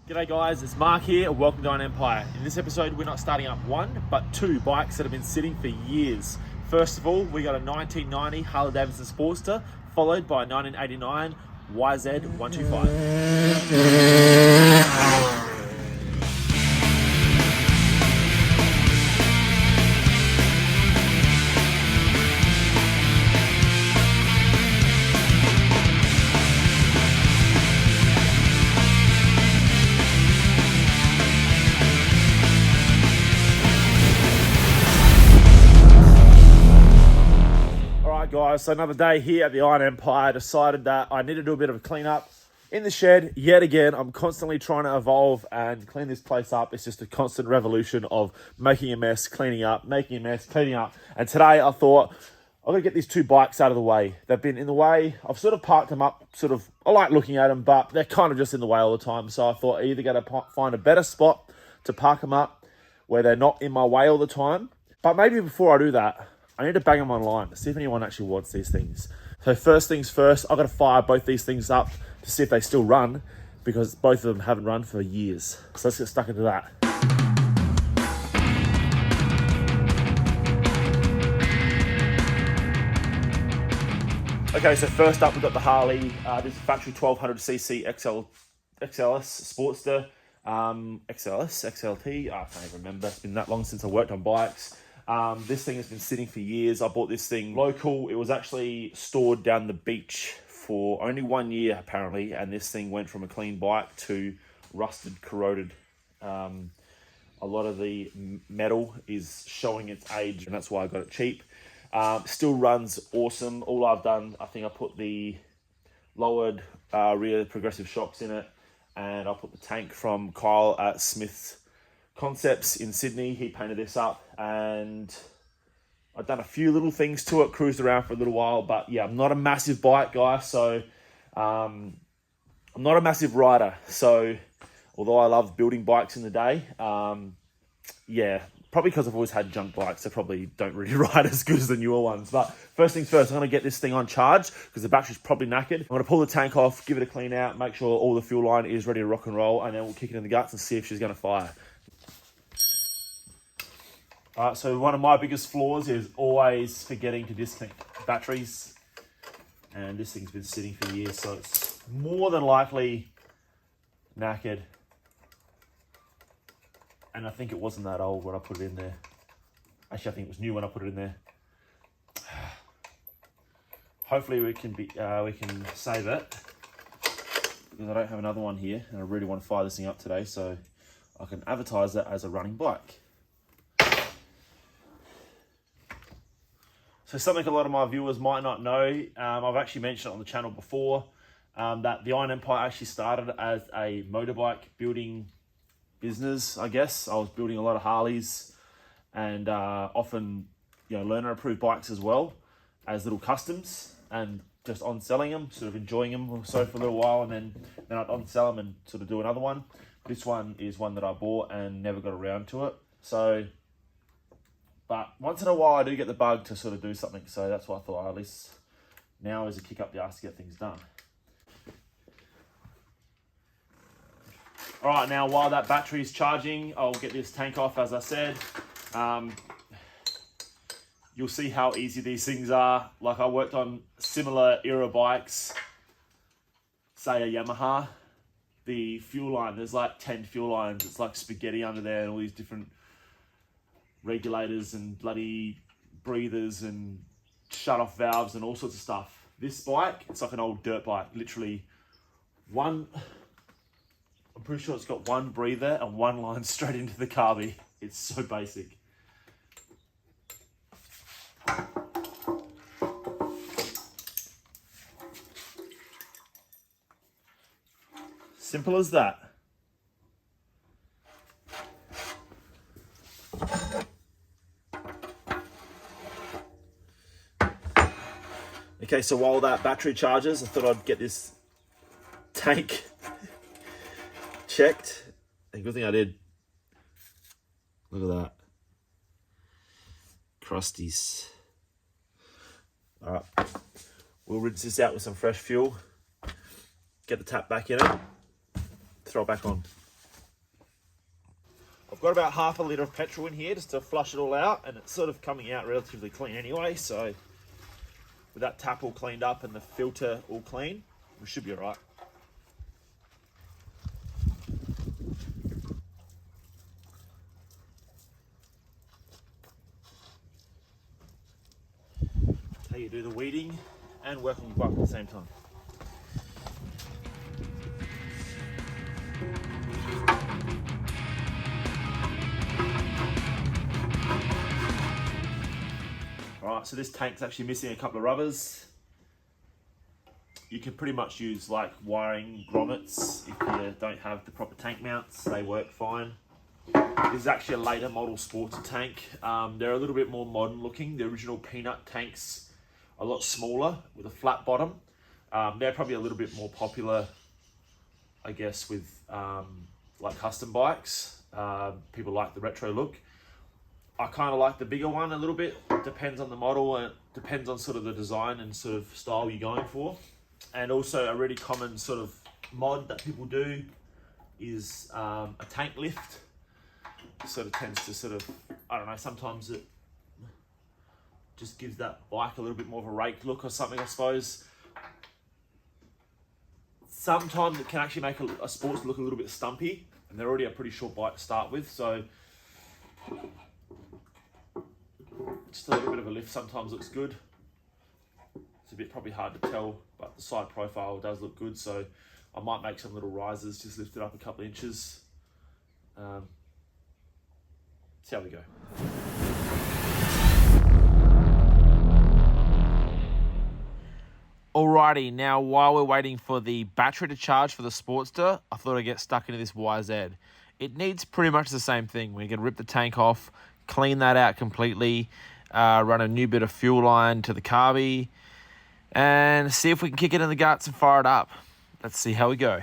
G'day guys, it's Mark here and welcome to Iron Empire. In this episode we're not starting up one, but two bikes that have been sitting for years. First of all, we got a 1990 Harley-Davidson Sportster, followed by a 1989 YZ125. Guys, so another day here at the Iron Empire. Decided that I need to do a bit of a clean up in the shed yet again. I'm constantly trying to evolve and clean this place up. It's just a constant revolution of making a mess, cleaning up, making a mess, cleaning up. And today I thought I'm gonna get these two bikes out of the way. They've been in the way. I've sort of parked them up, I like looking at them, but they're kind of just in the way all the time. So I thought I either gotta find a better spot to park them up where they're not in my way all the time. But maybe before I do that, I need to bang them online to see if anyone actually wants these things. So first things first, I've got to fire both these things up to see if they still run, because both of them haven't run for years. So let's get stuck into that. Okay, so first up we've got the Harley. This is factory 1200cc XLS Sportster. XLS, XLT, I can't even remember. It's been that long since I worked on bikes. This thing has been sitting for years. I bought this thing local. It was actually stored down the beach for only 1 year apparently, and this thing went from a clean bike to rusted, corroded. A lot of the metal is showing its age, and that's why I got it cheap. Still runs awesome. All I've done, I think I put the lowered rear progressive shocks in it, and I put the tank from Kyle at Smith's Concepts in Sydney. He painted this up, and I've done a few little things to it, cruised around for a little while. But yeah, I'm not a massive bike guy, so I'm not a massive rider. So although I love building bikes in the day, yeah, probably because I've always had junk bikes, I probably don't really ride as good as the newer ones. But first things first, I'm going to get this thing on charge because the battery's probably knackered. I'm going to pull the tank off, give it a clean out, make sure all the fuel line is ready to rock and roll, and then we'll kick it in the guts and see if she's going to fire. Alright, so one of my biggest flaws is always forgetting to disconnect batteries. And this thing's been sitting for years, so it's more than likely knackered. And I think it wasn't that old when I put it in there. Actually, I think it was new when I put it in there. Hopefully we can save it, because I don't have another one here, and I really want to fire this thing up today so I can advertise it as a running bike. So something a lot of my viewers might not know, I've actually mentioned it on the channel before, that the Iron Empire actually started as a motorbike building business, I guess. I was building a lot of Harleys and often, learner approved bikes as well as little customs, and just on selling them, sort of enjoying them or so for a little while, and then I'd on sell them and sort of do another one. This one is one that I bought and never got around to it. But once in a while I do get the bug to sort of do something, so that's why I thought, at least now is a kick up the arse to get things done. All right, now while that battery is charging, I'll get this tank off, as I said. You'll see how easy these things are. Like, I worked on similar era bikes, say a Yamaha. The fuel line, there's like 10 fuel lines. It's like spaghetti under there, and all these different regulators and bloody breathers and shut-off valves and all sorts of stuff. This bike, it's like an old dirt bike. Literally I'm pretty sure it's got one breather and one line straight into the carby. It's so basic. Simple as that. Okay, so while that battery charges, I thought I'd get this tank checked. A good thing I did. Look at that. Crusties. All right, we'll rinse this out with some fresh fuel, get the tap back in it, throw it back on. I've got about half a litre of petrol in here just to flush it all out, and it's sort of coming out relatively clean anyway, so with that tap all cleaned up and the filter all clean, we should be all right. How you do the weeding and work on your bike at the same time. Alright, so this tank's actually missing a couple of rubbers. You can pretty much use like wiring grommets if you don't have the proper tank mounts. They work fine. This is actually a later model Sportster tank. They're a little bit more modern looking. The original Peanut tanks are a lot smaller with a flat bottom. They're probably a little bit more popular, I guess, with like custom bikes. People like the retro look. I kind of like the bigger one a little bit. It depends on the model and it depends on sort of the design and sort of style you're going for. And also a really common sort of mod that people do is a tank lift. It sort of tends to sort of, I don't know, sometimes it just gives that bike a little bit more of a rake look or something, I suppose. Sometimes it can actually make a Sportster look a little bit stumpy, and they're already a pretty short bike to start with, so just a little bit of a lift sometimes looks good. It's a bit probably hard to tell, but the side profile does look good, so I might make some little risers, just lift it up a couple of inches. See how we go. Alrighty, now while we're waiting for the battery to charge for the Sportster, I thought I'd get stuck into this YZ. It needs pretty much the same thing. We can rip the tank off, clean that out completely, run a new bit of fuel line to the carby, and see if we can kick it in the guts and fire it up. Let's see how we go.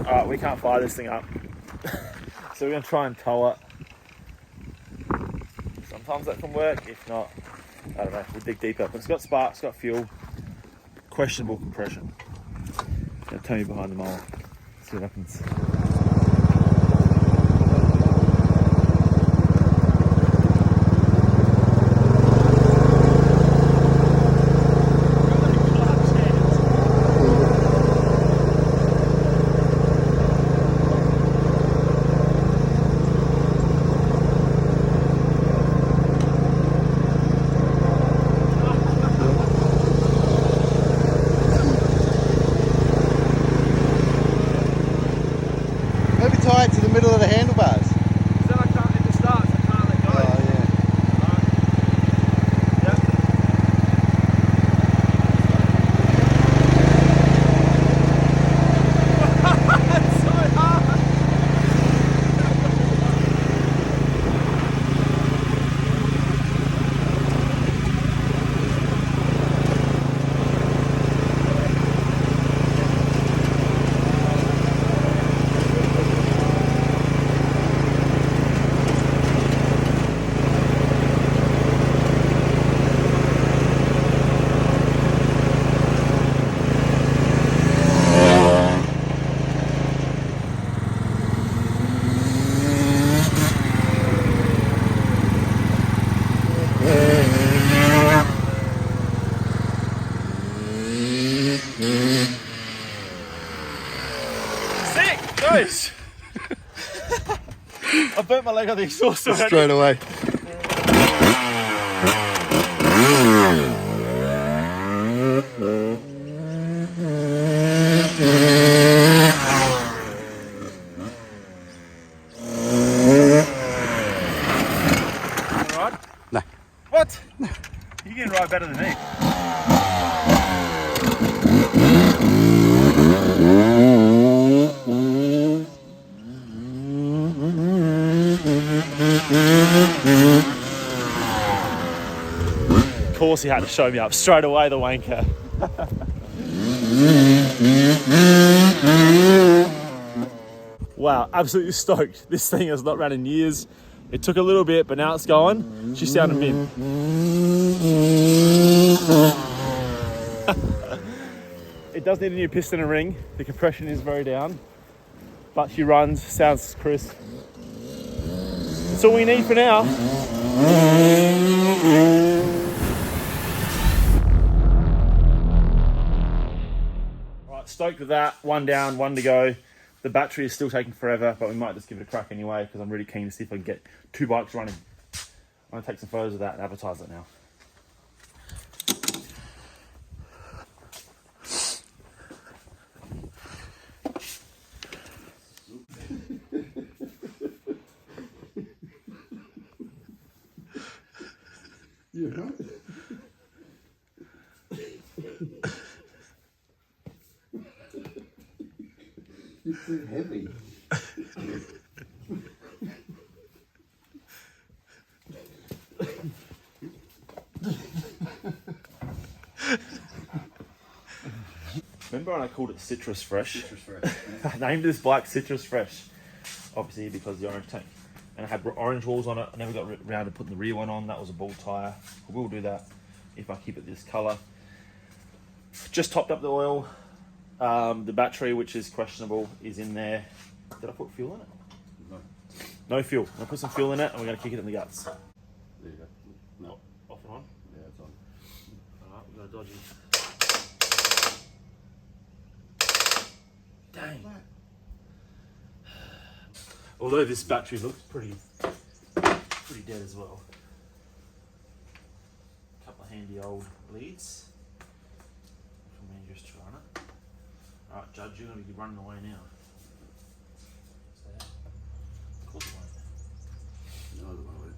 Alright, we can't fire this thing up. So we're going to try and tow it. Sometimes that can work, if not, I don't know, we'll dig deeper. But it's got spark, it's got fuel, questionable compression. Now tow me behind the mower, see what happens. Tie it to the middle of the handlebars. Then I can't, if it starts, I can't let go. Oh, yeah. It's so hard. goes. I burnt my leg on the exhaust already. Straight away. Alright? No. What? No. You can ride better than me. Of course he had to show me up straight away, the wanker. Wow, absolutely stoked. This thing has not ran in years. It took a little bit, but now it's going. She sounded mint. It does need a new piston and ring. The compression is very down, but she runs, sounds crisp. That's all we need for now. Right, stoked with that. One down, one to go. The battery is still taking forever, but we might just give it a crack anyway because I'm really keen to see if I can get 2 bikes running. I'm gonna take some photos of that and advertise it now. You right? It's too heavy. Remember when I called it Citrus Fresh? Citrus Fresh. I named this bike Citrus Fresh, obviously because of the orange tank. And it had orange walls on it. I never got around to putting the rear one on. That was a ball tyre. I will do that if I keep it this colour. Just topped up the oil. The battery, which is questionable, is in there. Did I put fuel in it? No. No fuel. I'm going to put some fuel in it and we're going to kick it in the guts. There you go. No. Off and on? Yeah, it's on. Alright, we've got a dodgy. Dang. Although this battery looks pretty dead as well. Couple of handy old leads. For me just to run it. Alright, Judge, you're going to be running away now. Stay out. Of course it won't. No, I don't want to wait.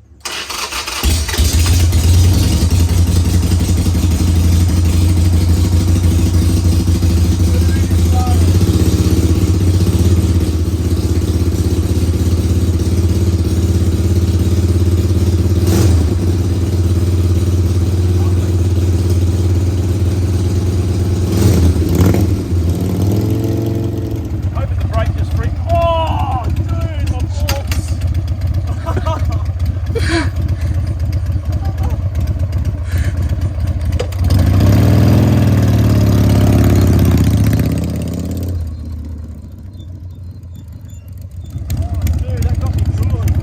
Hoping the brake just freaked. Oh, dude, my balls. Dude, that got me drooling.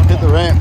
Hit the ramp.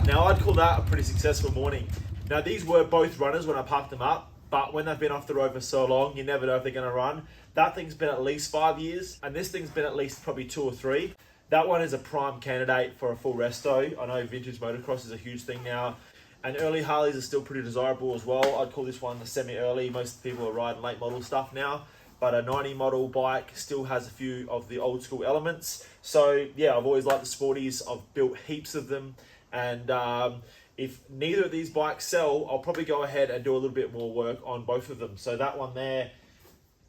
Now I'd call that a pretty successful morning. Now these were both runners when I parked them up, but when they've been off the road for so long, you never know if they're going to run. That thing's been at least 5 years, and this thing's been at least probably 2 or 3. That one is a prime candidate for a full resto. I know vintage motocross is a huge thing now, and early Harleys are still pretty desirable as well. I'd call this one the semi-early. Most people are riding late model stuff now, but a 90 model bike still has a few of the old school elements. So yeah, I've always liked the sporties. I've built heaps of them. And if neither of these bikes sell, I'll probably go ahead and do a little bit more work on both of them. So that one there,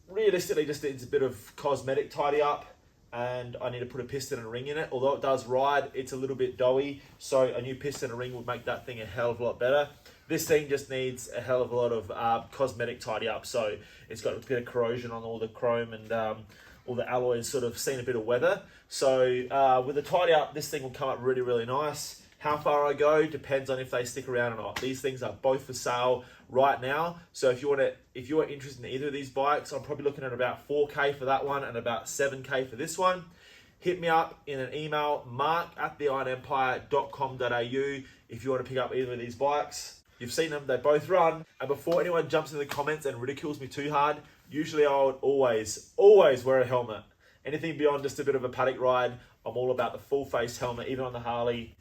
realistically, just needs a bit of cosmetic tidy up, and I need to put a piston and a ring in it. Although it does ride, it's a little bit doughy, so a new piston and a ring would make that thing a hell of a lot better. This thing just needs a hell of a lot of cosmetic tidy up. So it's got a bit of corrosion on all the chrome, and all the alloys sort of seen a bit of weather. So with the tidy up, this thing will come up really, really nice. How far I go depends on if they stick around or not. These things are both for sale right now. So if you are interested in either of these bikes, I'm probably looking at about 4K for that one and about 7K for this one. Hit me up in an email, mark@theironempire.com.au if you want to pick up either of these bikes. You've seen them, they both run. And before anyone jumps in the comments and ridicules me too hard, usually I would always wear a helmet. Anything beyond just a bit of a paddock ride, I'm all about the full face helmet, even on the Harley.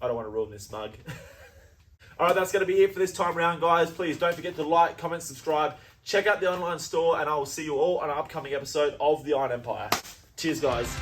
I don't want to ruin this mug. All right, that's going to be it for this time around, guys. Please don't forget to like, comment, subscribe. Check out the online store, and I will see you all on an upcoming episode of The Iron Empire. Cheers, guys.